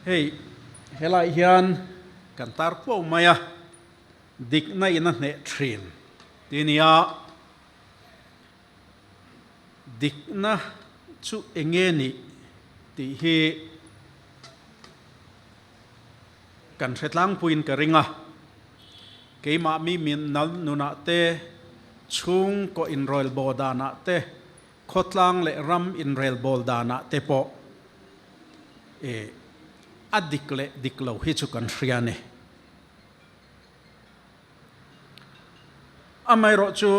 Hei, helai hian kan tar po maya dik na ina ne trin. Tinia dik na chu engeni ti hi kan setlang puin ka ringa. Keima mi min nal nuna te chung ko in royal bodana te khotlang le ram in royal bodana te po adikle diklo hi chu kan hriane amai ro chu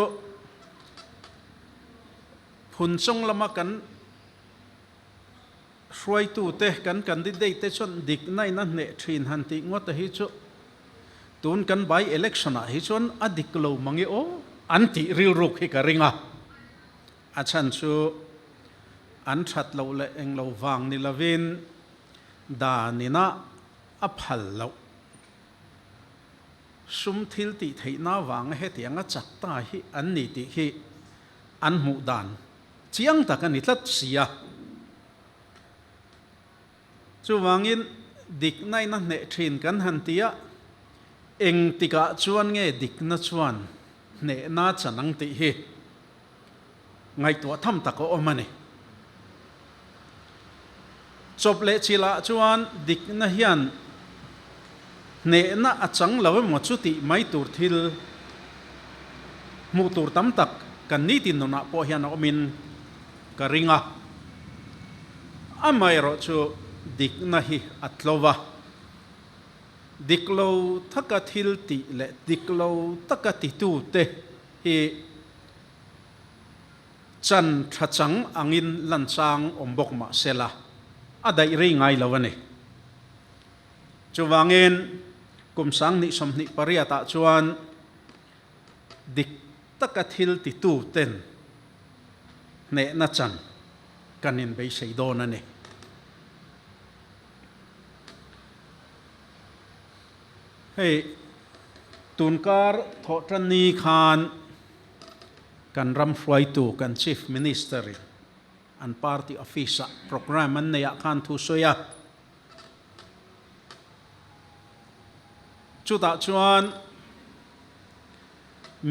phun chong lama kan hruai tu te kan candidate te chon dik nai na ne thin han ti ngot hi chu tun kan by election a hi chon adiklo mangi o anti ril ruk hi ka ringa achan chu an that lo le eng lo wang ni lavin da nina aphal lo sum thil ti theina wang he tianga chakta hi an ni ti hi an mu dan chiang takani tlat sia chu wangin dik nai na ne thin kan han tia eng tika chuan nge dik na chuan ne na chanang ti hi ngai to tham tako omani chop le chila chuan dik na hian ne na achang lawe mo chu ti mai tur thil mu tur tam tak kan ni tin na po hian omin ka ringa amai ro chu dik na hi atlova diklo thaka thil ti le diklo taka ti tu te hi chan thachang angin lanchang ombok ma sela adai rei ngai lawane chuwangin kumsang ni somni pariata chuan dik taka thil ti tu ten ne na chan kanin bei seidona ne hei tunkar thotani khan kan ram hruai tu kan chief minister an party office program an neya khan thu soya chuta chuan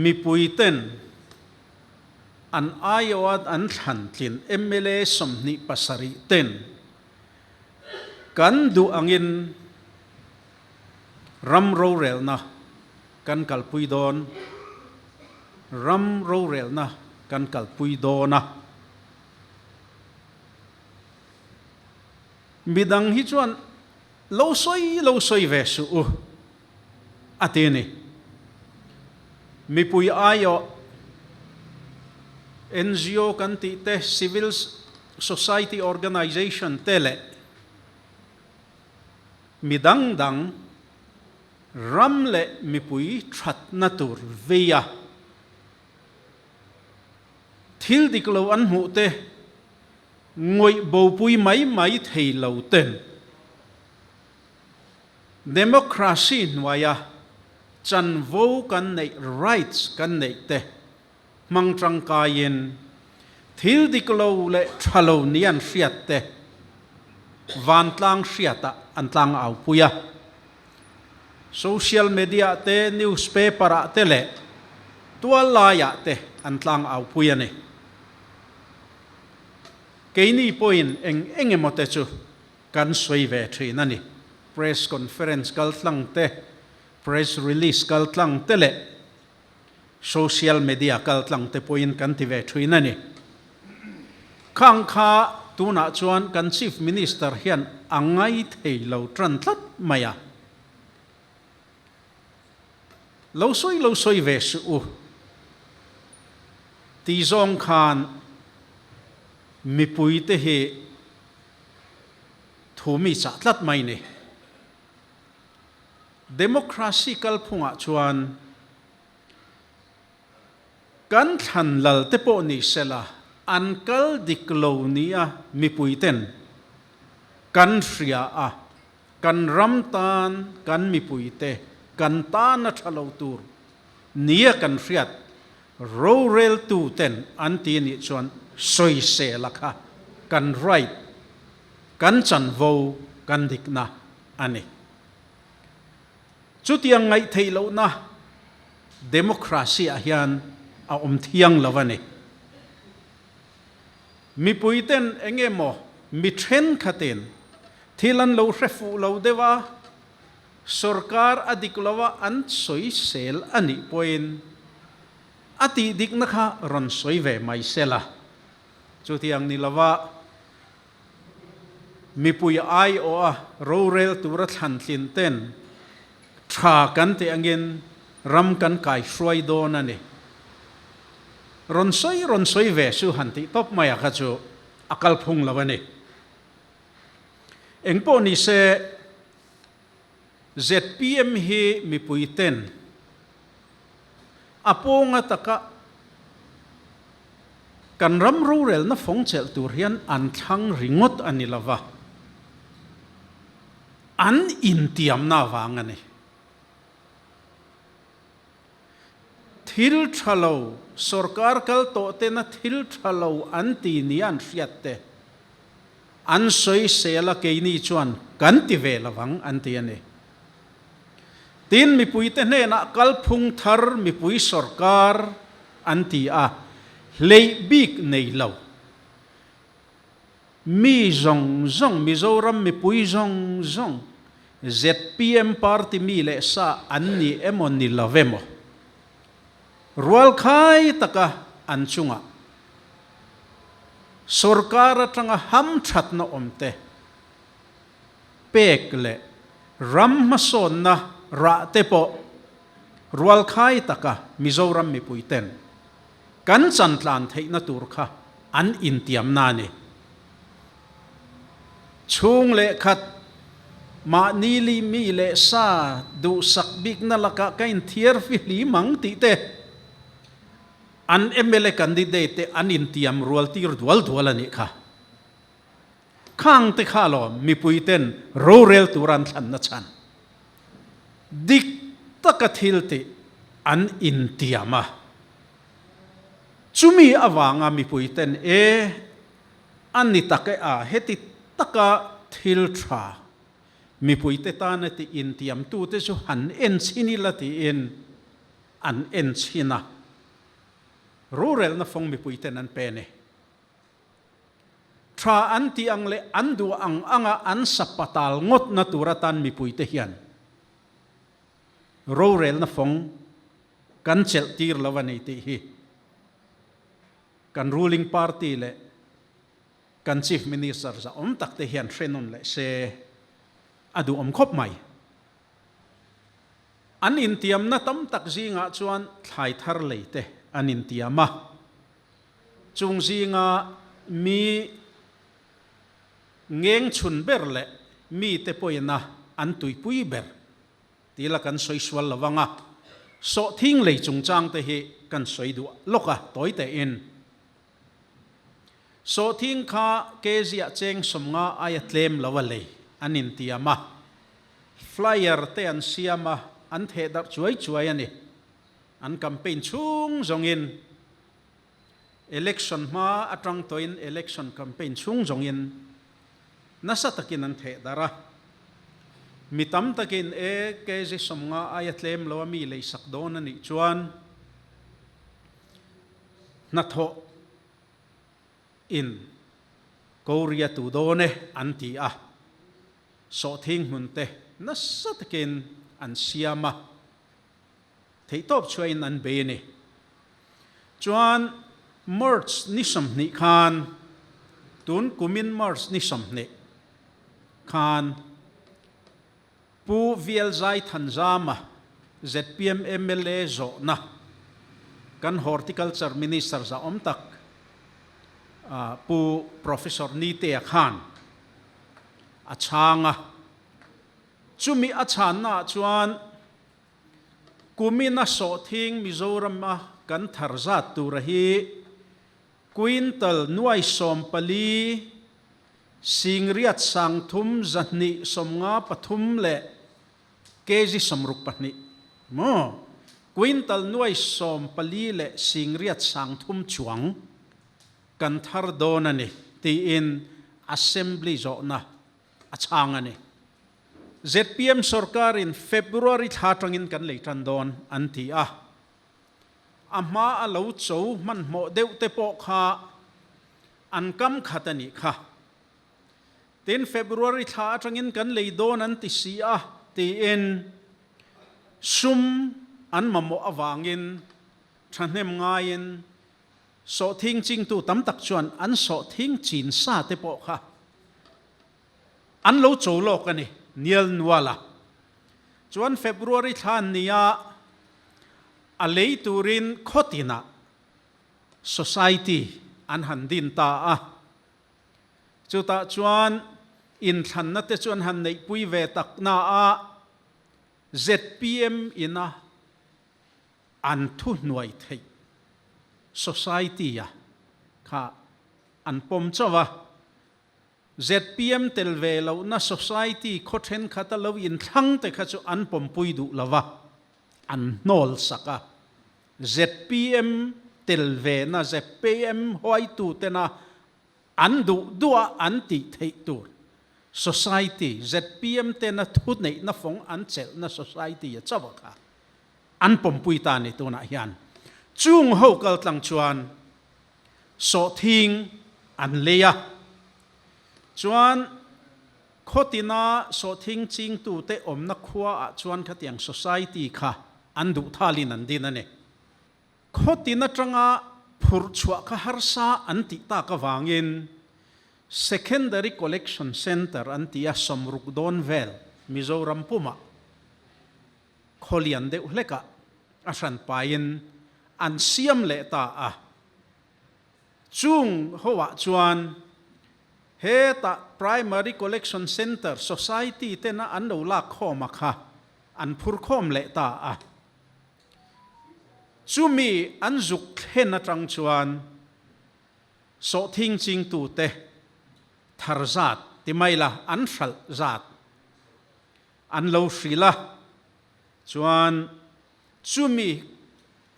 mi puiten an ayawat an thantlin MLA somni pasari ten kan du angin ram ro rel na kan kalpui don ram ro rel na kan kalpui dona midang hi chuan lo soi ve su atene mi pui ayo NGO kan ti te civil society organization tele midang dang ram le mi pui that natur veya thil diklo an mu te ngoi bo pui mai thei lo ten democracy nwaya chan vo kan nei rights kan nei te mangtrang kayen thil diklo le thalo nian hriat te van tlang hriata an tlang au puya social media te newspaper te le tua laya te an tlang au puya ne keini point eng emote chu kan soi ve thina ni press conference kal tlang te press release kal tlang te le social media kal tlang te point kan ti ve thina ni khang kha tuna chuan kan chief minister hian angai thei lo tran tlat maya lo soi ve su ti zong khan mi pui te he thumi cha tlat mai ne democracy kal phunga chuan kan than lal te po ni sela an kal diklo nia mi pui ten kan hria a kan ram tan kan mi pui te kan ta na thalo tur nia kan hriat ro rel tu ten an ti ni chuan soi se lakha kan right kan chan vo kan dikna ani chu tiang ngai thei lo na democracy a hian a thiang lovani mi puiten engemo mi thren khaten thilan lo hrefu lo dewa sarkar adiklawa an soi sel ani poin ati dik na kha ron soi ve mai sela chu tiang ni lawa mi pui ai o a rorel tura than thlin ten tha kan te angin ram kan kai hruai don ani ron soi ve su hanti top maya kha chu akal phung lawani engpo ni se ZPM hi mi puiten aponga taka kan ram rurel na phong chel tur hian an thlang ringot ani lawa an intiam na wangani thil thalo sarkar kal to te na thil thalo an ti ni an hriatte an soi sela ke ni chuan kan ti ve lawang an ti ani tin mi puite ne na kal phung thar mi pui sarkar an ti a lei big nei lo mi zong Mizoram mi pui zong ZPM party mi le sa an ni emon ni lavemo rual khai taka an chunga sarkar atanga ham that na omte pek le ram mason na ra te po rual khai taka Mizoram mi puiten kan chan tlan thei na tur kha an intiam na ni chung le khat ma nili mi le sa du sak big na laka kain thier fi li mang ti te an MLA candidate an intiam rual tir dual ani kha khang te kha lo mi puiten rorel turan than na chan dik takathil te an intiama chumi awanga mi puiten an ni take a heti taka thil tha mi puite ta na ti intiam tu te su han en chini la ti in an en china rural na phong mi puiten an pene tha an ti ang le an du ang anga an sapatal ngot na turatan mi puite hian rural na phong kan chel tir lawani ti hi kan ruling party le kan chief minister za takte hian threnon le se adu khop mai an intiam na tam tak zinga chuan thlai thar leite an intiama chung zinga mi ngeng chun ber le mi te poina an tui pui ber tila kan soi swal lawanga so thing le chung chang te hi kan soi du loka toite in so thing kha kezia cheng somnga ayatlem lawale an intiama flyer te an siama an the dar chuai ani an campaign chung zongin election ma atang toin election campaign chung zongin nasa takin an the dara mitam takin kezi somnga ayatlem lawami le sakdon ani chuan na tho in Korea tu done anti a so thing hunte nasa takin an siama thei top chuain an be ni chuan merch ni som ni khan tun kumin merch ni som ni khan pu vial zai thanzama ZPM MLA zo na kan horticulture minister za tak pu professor Nite Khan achanga chumi achana chuan kumina so thing Mizoram ma kan tharza turahi quintal nuai som pali singriat sangthum zahni somnga pathum le kezi somruk pahni mo quintal nuai som pali le singriat sangthum chuang kan thar donani ti in assembly zo na achangani ZPM sarkarin February thatangin kan leitan don anti ama alo chou man mo deuh te po kha ankam khatani kha tin February thatangin kan leidon anti sia ti in sum an mamo awangin thanem ngain so thing ching tu tam tak chuan an so thing chin sa te po kha an lo chou lo kani nial nuala chuan February than nia alei turin khotina society an handin ta chuta chuan in than na te chuan han nei pui ve tak na ZPM ina an thu nuai thei society kha an pom chawa ZPM telve lo na society khothen khata lo in thang te kha chu an pom pui du lawa an nol saka ZPM telve na ZPM hoi tu te na an du dua an ti thei tu society ZPM te na thut nei na phong an chel na society ya chawa kha an pom pui ta ni tu na hian chung ho kal tlang chuan so thing an leya chuan khotina so thing ching tu te om na khua chuan khatiang society kha an du thalin an din ane khotina tanga phur chua kha harsa an ti ta ka wangin secondary collection center an tia somruk don vel Mizoram puma kholian de hleka asan pain an siam le ta chung howa chuan he ta primary collection center society te na an lo la khoma kha an phur khom le ta chumi an zuk hen atang chuan so thing ching tu te tharzat ti maila an hral zat an lo shrila chuan chumi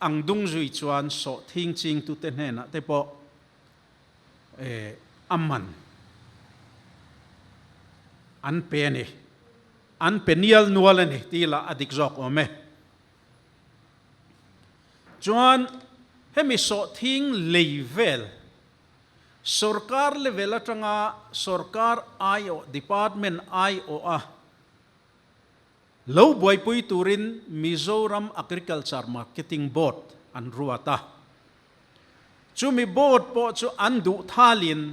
ang dung zui chuan so thing ching tu te hna te po amman an pe ni an penial nual ani tila adik zok ome chuan hemi so thing level sarkar level atanga sarkar io department io lo boy pui turin Mizoram Agriculture Marketing Board an ruata chumi board po chu an du thalin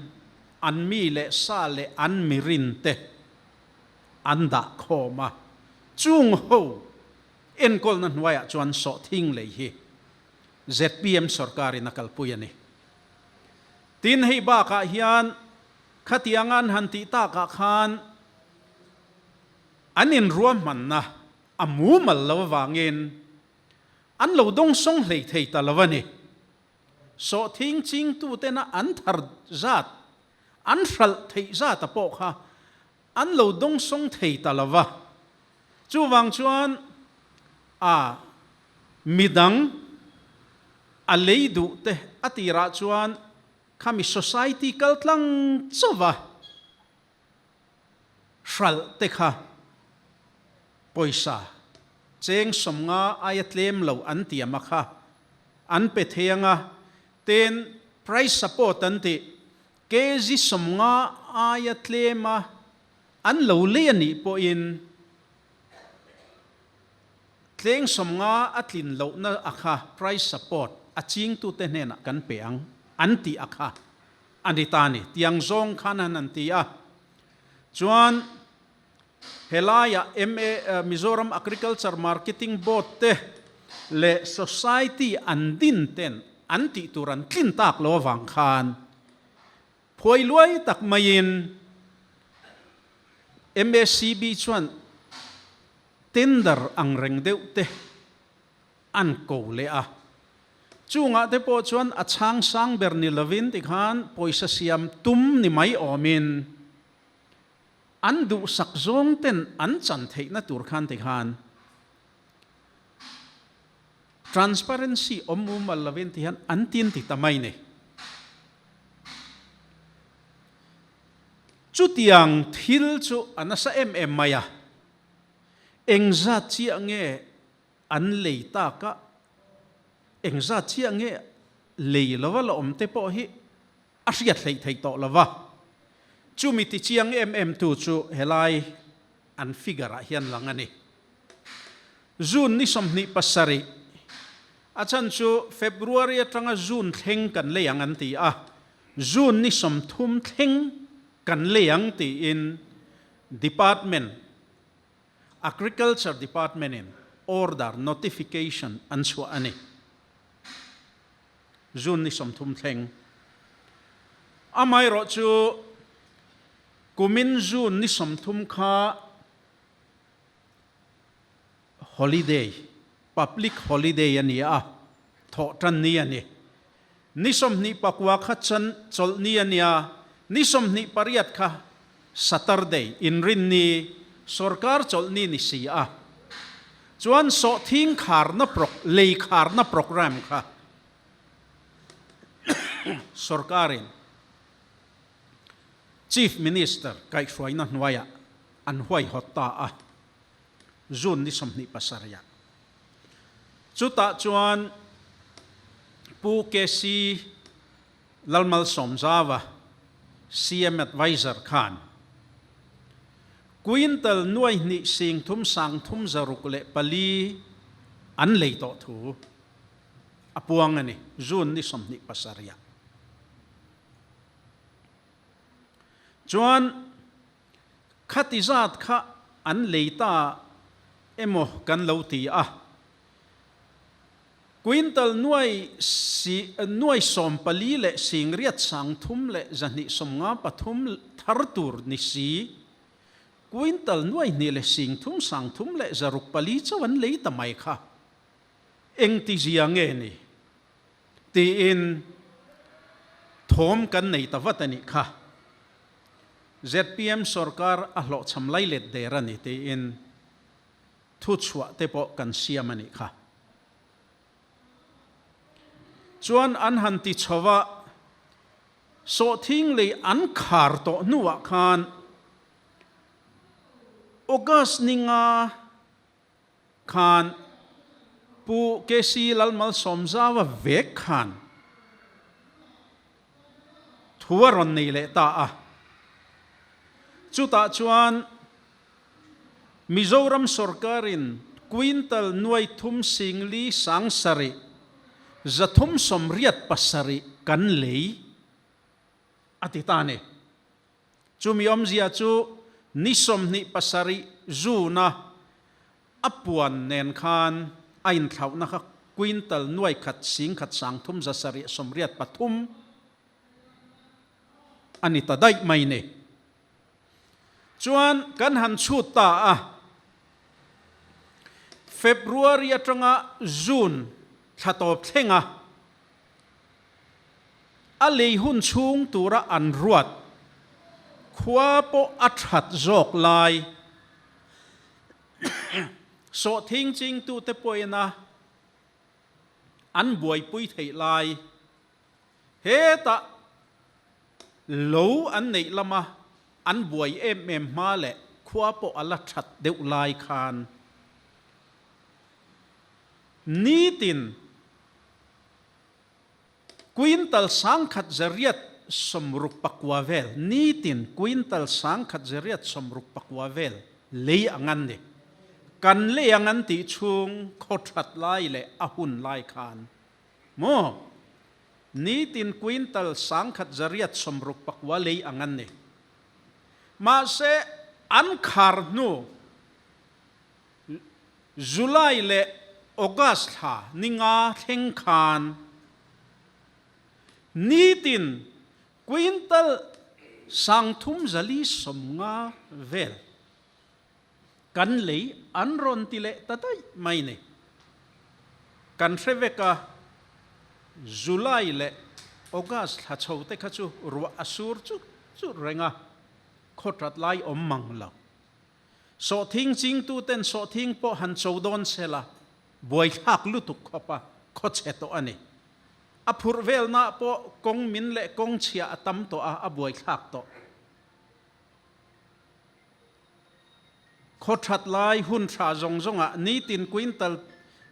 an mi le sa le an mirin te anda khoma chung ho en kol na hnuaya chuan so thing le hi ZPM sarkari nakal puyani tin hei ba ka hian khatiangan hanti ta ka khan anin ruam man na amu mal lo wangin an lo dong song hlei thei ta lawani so thing ching tu te na an thar zat an hral thei zat po kha an lo dong song thei ta lawa chu wang chuan midang a leidu te atira chuan khami society kaltlang chowa hral te kha poisa cheng somnga ayatlem lo an tiama kha an pe theanga ten price support anti kezi somnga ayatlema an lo le ani po in tleng somnga atlin lo na akha price support aching tu te hna kan peang anti akha anitani tiang zong khanan antia chuan helaya Mizoram Agriculture Marketing Board te le society andin ten anti turan tlin tak lo wang khan phoi luai tak main MSCB chuan tender ang reng deuh te an ko le chunga te po chuan achang sang berni lovin ti khan poisa siam tum ni mai omin an du sak zong ten an chan thei na tur khan ti khan transparency omu mal lovin ti han an tin ti tamai ne chu tiang thil chu anasa maya engza chia nge an leita ka engza chia nge leilawa la omte po hi asiat thei to lawa chumi ti chiang tu chu helai an figure hian langani June ni somni pasari achan chu February atanga June thleng kan leyang an ti a June ni som thum thleng kan leyang ti in department agriculture department in order notification an chu ani June ni som thum thleng amai ro chu kumin June ni som thum kha holiday public holiday ani a tho tan ni ani nisom ni pakwa khachan chol ni ania nisom ni pariat kha Saturday in rin ni sarkar chol ni si a chuan so thing khar na lei khar na program kha sarkarin chief minister kai hruai na hnuaya an huai hotta a June ni somni pasarya chuta chuan pu kesi lalmal somzawa CM advisor khan quintal nuai ni sing thum sang thum zaruk le pali an lei to thu apuang ani June ni somni pasarya chuan khatizat kha an leita emo kan lo ti a quintal nuai som pali le sing riat sang thum le zani somnga pathum thartur ni si quintal nuai ni le sing thum sang thum le zaruk pali chawan lei tamai kha eng ti zia nge ni ti in thom kan nei tawatani kha ZPM sarkar a hlo chamlai let derani ti in thu chua te po kan siamani kha chuan an han ti chawa so thing le an khar to nuwa khan August ninga khan pu kesi lalmal somzawa vek khan thuaron nei le ta a chuta chuan Mizoram sarkarin quintal nuai thum singli sangsari zathum somriat pasari kan lei atitane chumi omzia chu nisom ni pasari zuna apuan nen khan ain thlau na kha quintal nuai khat sing khat sang thum zasari somriat pathum ani tadai mai ne chuan kan han chut ta a February atanga June thatop thenga a lei hun chung tura an ruat khwa po athat jok lai so thing ching tu te poina an buai pui thei lai he ta lo an nei lama an buai em ma le khwa po ala that deu lai khan nitin quintal sang khat zariat somruk pakwavel nitin quintal sang khat zariat somruk pakwavel lei angan ne kan le angan ti chung khothat lai le ahun lai khan mo nitin quintal sang khat zariat somruk pakwa lei angan ne ma se an khar nu July le August ha ninga theng khan nitin quintal sang thum zali somnga vel kan lei anron tile tatai mai ne kan reveka July le August ha chote khachu ru asur chu renga khotrat lai om mangla so thing ching tu ten so thing po han chodon sela buai thak lutuk khopa khoche to ani apur vel na po kong min le kong chia atam to a buai thak to โคตรลายหุ่นทราจงอ่ะนี่ตินควินตัล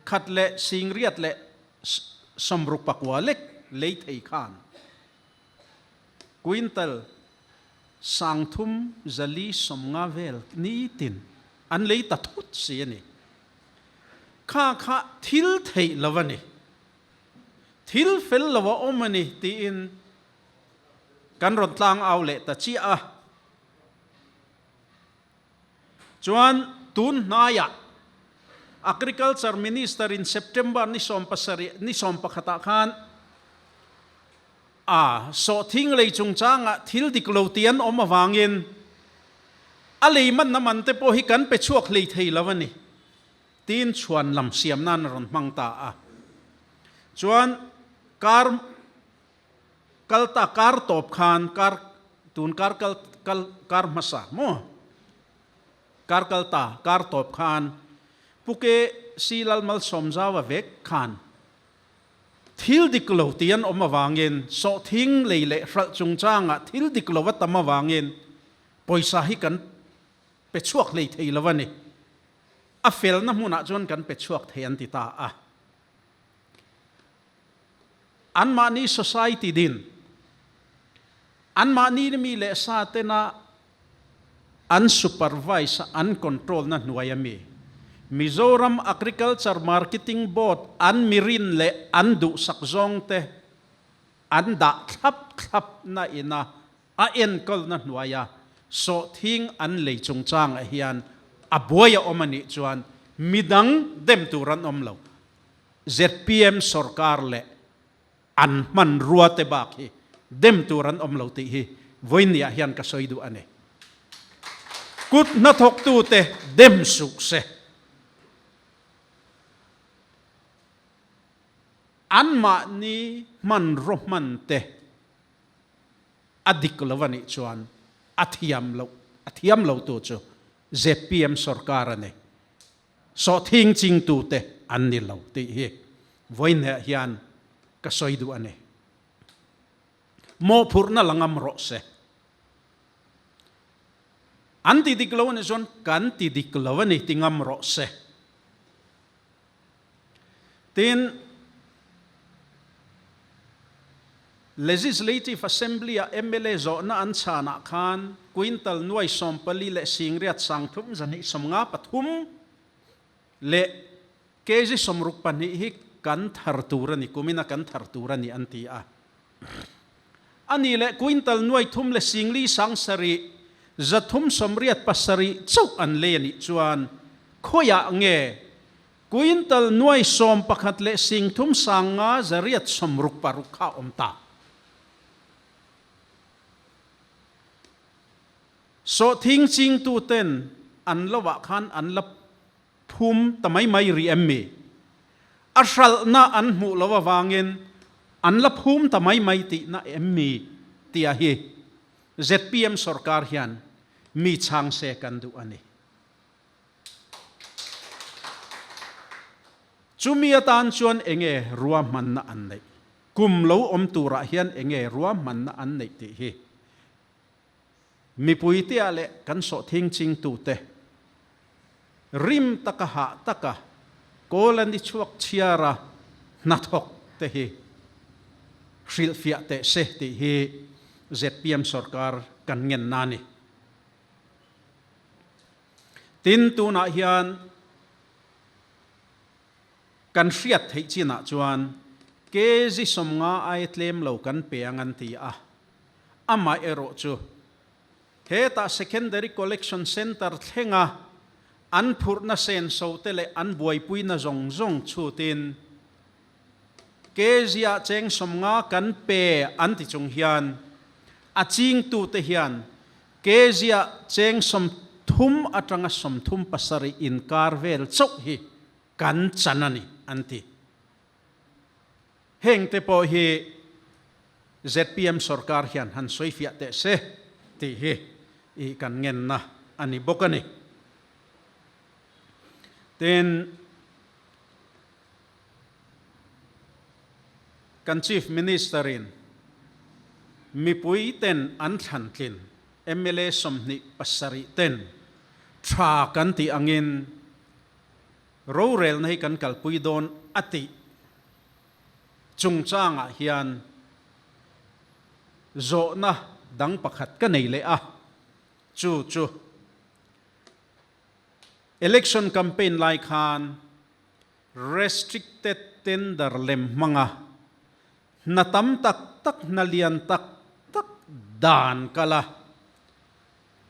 ขัดเละสิงเรียดเละสมรุปปักวาเล็กเลี้ยไทยขานควินตัลสังทุมจะลีสมงาเวลนี่ตินอันเลี้ยตัดทุดเสียนี่ข้าทิลไทยละวันนี่ทิลเฟลละวะอมนี่ตีอินกันรถทางเอาเละตัดชีอะจวนตุนนายะ Agriculture Minister in September ni som pasari ni som pakata khan so thing lei chung changa thil dik lo tian om awangin alei man naman te po hi kan pe chuak lei thei lawani tin chuan lam siam nan ron mangta chuan kalta kar top khan kar tun kar masa mo kar kalta kar top khan puke silal mal somjawa vek khan thil diklo tian om awangin so thing leile hral chung changa thil diklo wa tam awangin poisa hi kan pe chuak lei thei lawani a fel na huna chon kan pe chuak thei an ti ta an mani society din an mani mi le sa te na unsupervised uncontrolled na nuayami Mizoram Agriculture Marketing Board an mirin le andu sakzong te anda klap na ina a enkol na nuaya so thing an lei chung chang a hian aboya omani chuan midang dem turan omlo ZPM sarkar le an man ruate bak hi dem turan omlo ti hi voinia hian ka soidu ane kut na thok tu te dem sukse anma ni man roman te adik lawani chuan athiam lo tu chu ZPM sarkar ane so thing ching tu te an ni lo ti hi voinia hian ka soidu ane mo phurna langam ro se anti diklawani zon kanti diklawani tingam ro se tin Legislative Assembly a MLA zo na an chana khan quintal nuai sompali le singriat sangthum zani somnga pathum le keji somruk pani hi kan tharturani kumina kan tharturani anti ani le quintal nuai thum le singli sangsari zathum somriat pasari chuk an le ni chuan khoya nge quintal nuai som pakhat le singthum sanga zariat somruk parukha omta so thing ching tu ten an lawa khan an la phum tamai mai ri emmi ashal na an mu lawa wangin an la phum tamai mai ti na emmi tia hi ZPM sarkar hian mi chang se kan du ani chumia tan chuan enge ruam man na an nei kum lo om tura hian enge ruam man na an nei ti hi mi puiti ale kan so thing ching tu te rim takaha taka kolan di chuak chiara nathok te hi hril fia te se ti hi ZPM sarkar kan ngen nani tin tu na hian kan hriat thei china chuan ke ji somnga ai tlem lo kan pe angan ti ama ero chu heta secondary collection center thenga an phurna sen sotele an buai puina zong chutin kezia cheng somnga kan pe an ti chung hian aching tu te hian kezia cheng som thum atanga som thum pasari in karvel chok hi kan chanani anti heng te po hi ZPM sarkar hian han soifia te se ti hi i kan ngen na ani bokani then kan chief minister in mi pui ten an than tlin MLA somni pasari ten tra kan ti angin rorel na hi kan kalpui don ati chung changa hian zo na dang pakhat ka nei le a chu election campaign lai khan restricted tender lem manga na tam tak na lian tak dan kala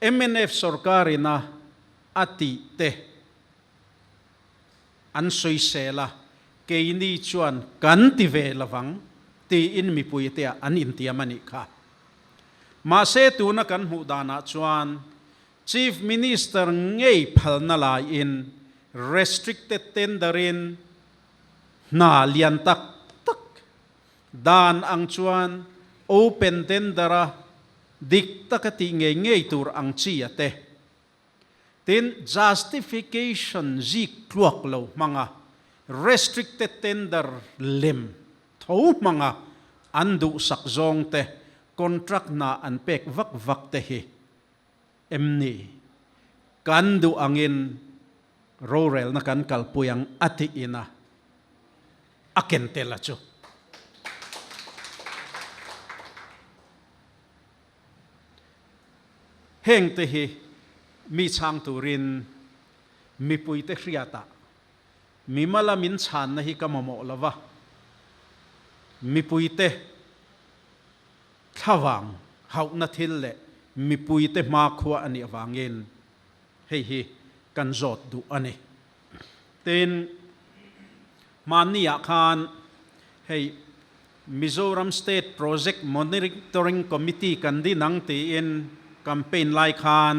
MNF sarkari na ati te an soi sela ke ini chuan kan ti ve lawang ti in mi pui te an in ti mani kha ma se tu na kan hu dana chuan chief minister ngei phal na la in restricted tenderin na lian tak dan ang chuan open tendera dik takati ngei tur ang chi ate tin justification zik kluak lo mga restricted tender lem tho mga andu sakzong te contract na anpek vak te hi emni kandu angin rorel na kan kalpuyang ati ina aken tela chu heng te hi mi chang turin mi pui te hriata mi malamin chan na hi kamamo lava mi pui te thawang hau na thil le mi pui te ma khwa ani awangin hei hi kan zot du ani ten mania khan hei Mizoram State Project Monitoring Committee kan di nang ti in campaign lai khan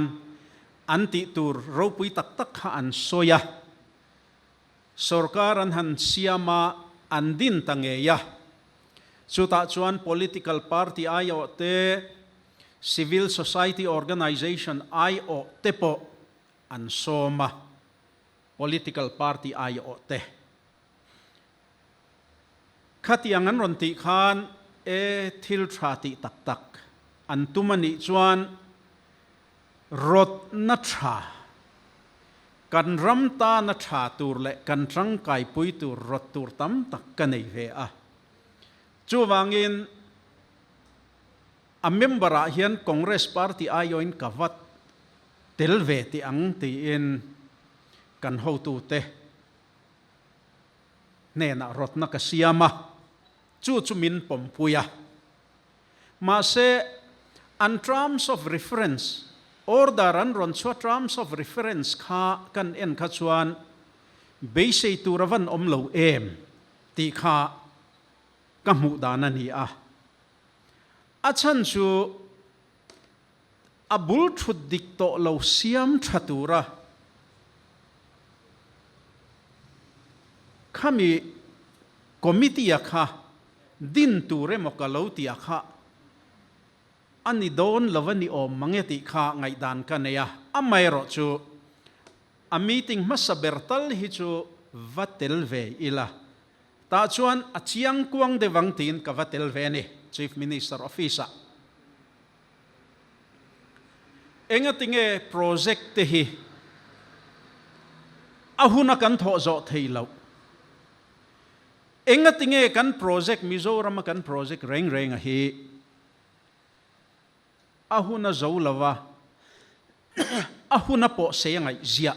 anti tur ropui tak ha an soya sarkaran han siama andin tangeya chuta chuan political party ayo te civil society organization ayo te po an soma political party ayo te khatiangan ronti khan e thil thati tak an tumani chuan rot na tha kan ram ta na tha tur le kan trang kai pui tur rot tur tam tak ka nei ve a chu wangin a member a hian congress party ayoin kavat tel ve ti ang ti in kan ho tu te ne na rot na ka siama chu min pom puya ma se an terms of reference order an ron chua terms of reference kha kan en kha chuan beise turavan omlo em ti kha kamu dana ni a achan chu abul thut dik to lo siam thatura khami committee kha din ture mokalo ti kha ani don lavani om mangeti kha ngai dan kaneya amai ro chu a meeting masabertal hi chu vatel ve ila ta chuan a chiang kuang de wangtin ka vatel ve ni chief minister office enga tinge project te hi ahuna kan tho zo theilo enga tinge kan project Mizoram kan project reng a hi ahuna zo lava ahuna po seyangai zia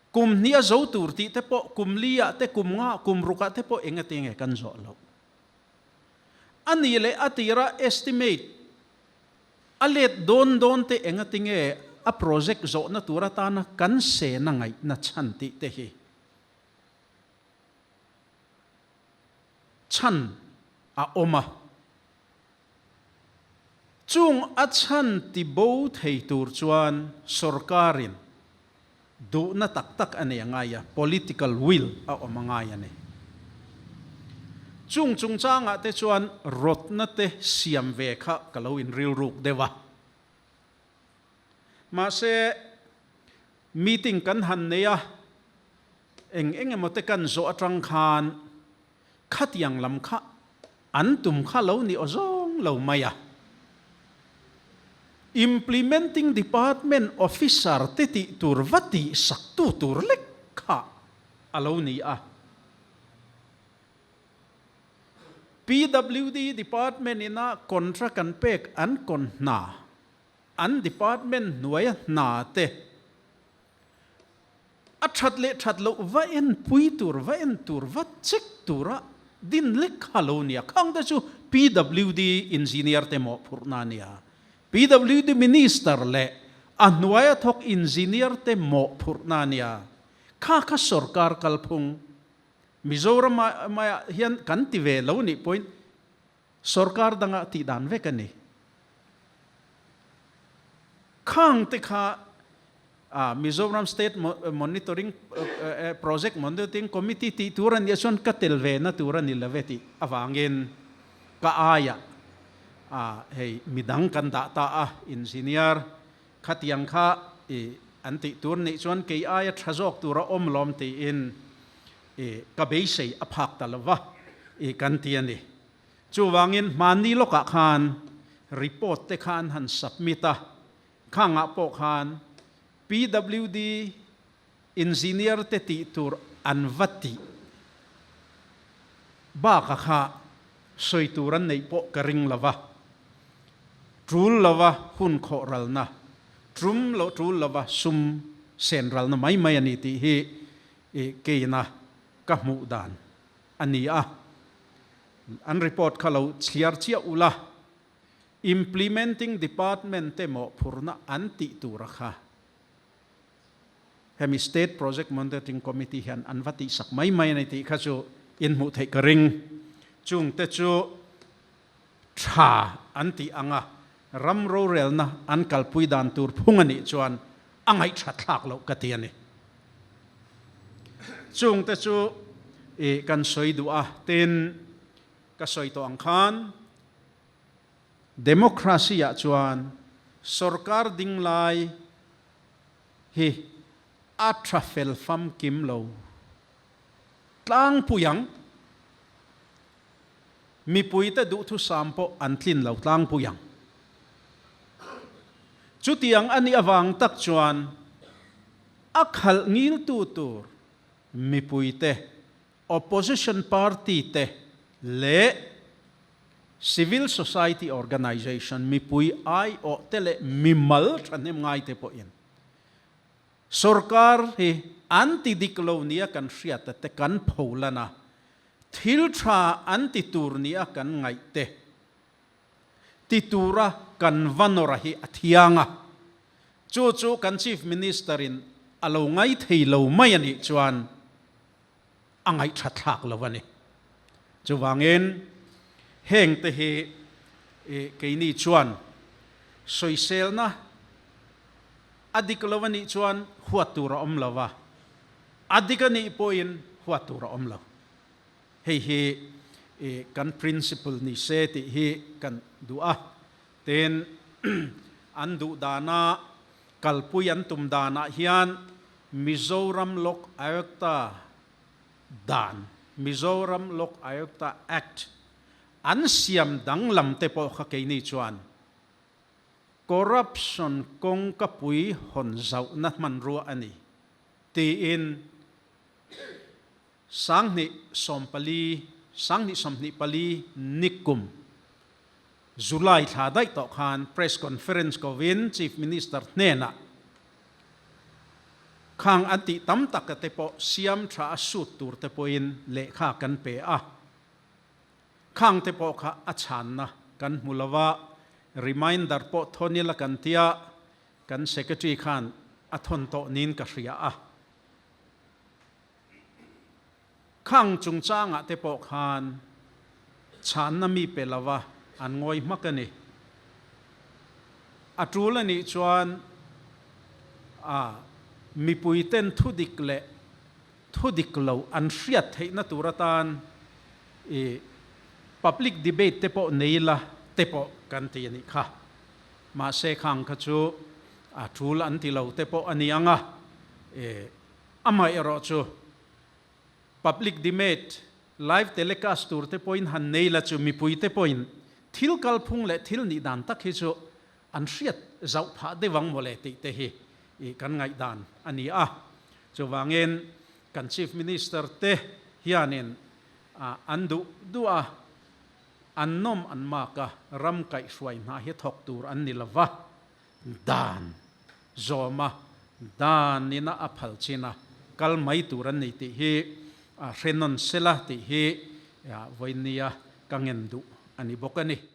kum nia zo turti te po kum lia te kum nga kum ruka te po enga tinge kan zo lo anile atira estimate alet don te enga tinge a project zo na turata na kan se na ngai na chanti te hi chan a oma chung achan ti bo thei tur chuan sarkarin du na tak ane angaya political will a omangaya ne chung changa te chuan rot na te siam ve kha kalowin ril ruk dewa ma se meeting kan han neya eng emote kan zo atang khan khatiang lam kha an tum kha lo ni ozong lo maya implementing department officer te ti tur vati saktu tur lek kha alo ni a PWD department ina contract kan pek an kon na an department nuaya na te a that lo va en pui tur va en tur va check tura din lek halo nia khang da chu PWD engineer te mo phurna nia PWD minister le anuaya thok engineer te mo phurna nia kha sarkar kalphung Mizoram ma hian kan ti ve lo ni point sarkar danga ti dan ve kan ni khang te kha Mizoram State Monitoring Project Monitoring Committee ti turan yason katel ve na turan ni laveti awangin ka aya hey midang kan da ta engineer khatiang kha anti tur ni chuan ke aya thazok tura omlom ti in ka beisei aphak talawa kan ti ani chu wangin mani loka khan report te khan han submita khanga po khan PWD engineer te ti tur anvati ba ka kha soituran nei po karing lawa trul lawa hun khoral na trul lawa sum senral na mai ani ti hi ke na ka mu dan ani an report khalo clear chia ula implementing department te mo phurna anti tura kha hemi state project monitoring committee han anvati sak mai ani ti kha chu in mu thei karing chung te chu tha anti anga ramro rel na an kalpui dan tur phungani chuan angai thatlak lo katiani chung te chu kan soi du ten ka soi to ang khan democracy ya chuan sarkar ding lai hi atrafel fam kim lo tlang puyang mi puite du thu sampo antlin lo tlang puyang chutiang ani awang tak chuan akhal ngil tu tur mi puite opposition party te le civil society organization mi pui ai o tele mimal thanem ngai te po in sarkar hi anti diklonia kan hriat te kan pholana thil tha anti turnia kan ngai te titura kan vanora hi athianga chu kan chief minister in alo ngai thei lo mai ani chuan angai thatlak lawani chu wangin heng te hi keini chuan soisel na adiklawani chuan huatura omlawa adikani poin huatura omlaw hei kan principle ni se ti hi kan dua ten andu dana kalpuyan tum dana hian Mizoram Lok Ayukta dan Mizoram Lok Ayukta Act an siam danglam te po kha keini chuan corruption kong kapui hon zau na man ru ani ti in sangni somni pali nikum July thadai to khan press conference ko win chief minister nena khang anti tam tak te po siam tha asut tur te po in le kha kan pe khang te po kha achan na kan mulawa reminder po thonila kan tia kan secretary khan athon to nin ka hria khang chung changa te po khan chan na mi pelawa an ngoi makani atulani chuan mi puiten thudik lo an hriat theina turatan public debate te po neila te po kan ti ani kha ma se khang kha chu athul an ti lo te po anianga ama ero chu public debate live telecast tur te point han neila chu mi pui te point thil kalphung le thil ni dan tak hi chu an hriat zau pha de wang mole ti te hi I kan ngai dan ani a chuwangin kan chief minister te hianin andu dua annom anmaka ram kai hruai na hi thok tur an nilawa dan zoma dan nina aphal china kal mai turan nei ti hi renon sela ti hi ya voinia kangen du ani bokani